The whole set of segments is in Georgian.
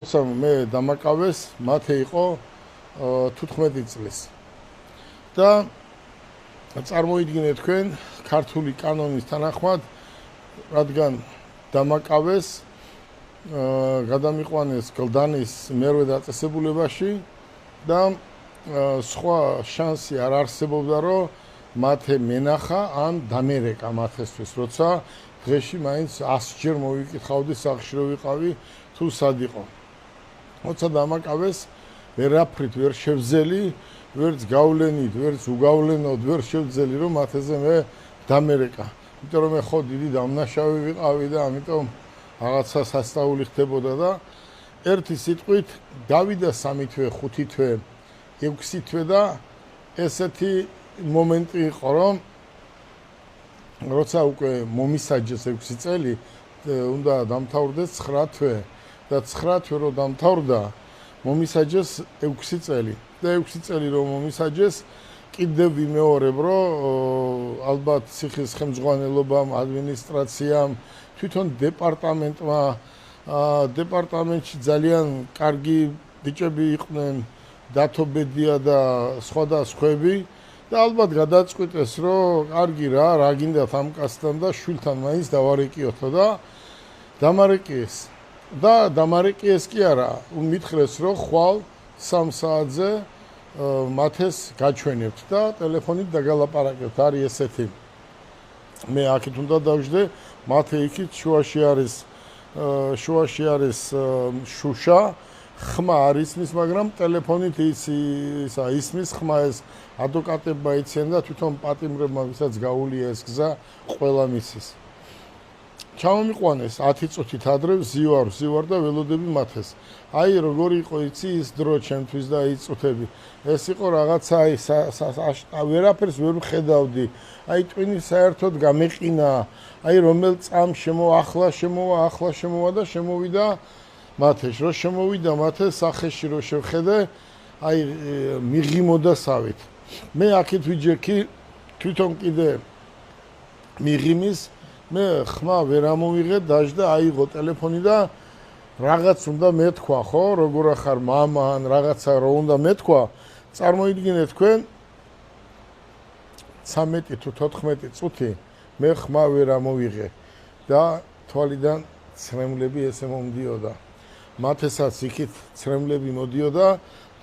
მე დამაკავეს, მათე იყო 15 წლის. და წარმოიდგინეთ თქვენ ქართული კანონის თანახმად, რადგან დამაკავეს, გადამიყვანეს გლდანის მერვე დაწესებულებაში და სხვა შანსი არ არსებობდა, რომ მათე მენახა ან დამერეკა მათესთვის, როცა დღეში მაინც 100-ჯერ მოვიკითხავდი სახლში რომ ვიყავი თუ სად იყო. როცა დამაკავეს, ვერაფრით ვერ შევძელი, ვერც გავლენით, ვერც უგავლენოდ ვერ შევძელი, რომ მათეზე მე დამერეკა. იმიტომ რომ მე ხო დიდი დამნაშავე ვიყავი და ამიტომ რაღაცა სასწაული ხდებოდა და ერთი სიტყვით გავიდა 3 თვე, 5 თვე, 6 თვე და ესეთი მომენტი იყო, რომ როცა უკვე მომისაჯეს 6 წელი, უნდა დამთავრდეს 9 თვე და 9 თვე რომ დამთავრდა, მომისაჯეს 6 წელი. და 6 წელი რომ მომისაჯეს, კიდევ ვიმეორებ, რომ ალბათ ციხის ხელმძღვანელობამ, ადმინისტრაციამ, თვითონ დეპარტამენტში ძალიან კარგი ბიჭები იყვნენ, დათო ბედია და სხვა და სხვები და ალბათ გადაწყვიტეს, რომ კარგი რა გინდათ ამ კაცთან და შვილთან მაინც დავარეკიოთო და დამარეკიეს. და დამარეკიეს კი არა, მითხრეს, რომ ხვალ 3 საათზე მათეს გაჩვენებთ და ტელეფონით დაგალაპარაკებთ. არის ესეთი. მე აქეთ უნდა დავждე, მათე იქით შუაში არის შუშა, ხმა არ ისმის, მაგრამ ტელეფონით ისმის ხმა, ეს ადვოკატებმა იციან და თვითონ პატიმრებმა, ვისაც გაუულია ეს გზა, ყველა მისის. ჩამომიყვანეს 10 წუთით ადრე ვზივარ და ველოდები მათეს. აი როგორი იყო იცი ის დრო ჩემთვის და ის წუთები. ეს იყო რაღაცა ვერაფერს ვერ ვხედავდი. აი ტვინი საერთოდ გამეყინა. აი რომელ წამს ახლა შემოვა და შემოვიდა მათეში. რო შემოვიდა მათეს სახეში რო შევხედე, აი მიღიმოდა სავით. მე აქეთ ვიჯექი თვითონ კიდე მიღიმის მე ხმა ვერ ამოვიღე, დაждდა, აიღო ტელეფონი და რაღაც უნდა მეთქვა, ხო, როგორ ახარ მამა ან რაღაცა რო უნდა მეთქვა. წარმოიდგინეთ თქვენ 13 თუ 14 წუთი მე ხმა ვერ ამოვიღე და თვალიდან ცრემლები ესე მომდიოდა. მათესაც იქით ცრემლები მოდიოდა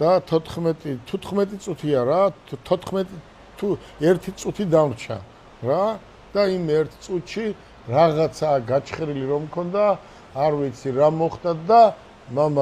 და 15 წუთია რა, 14 თუ 1 წუთი დამრჩა რა. და იმ 1 წუთში რაღაცა გაჩხრილი რომ მქონდა, არ ვიცი რა მოხდა და მამა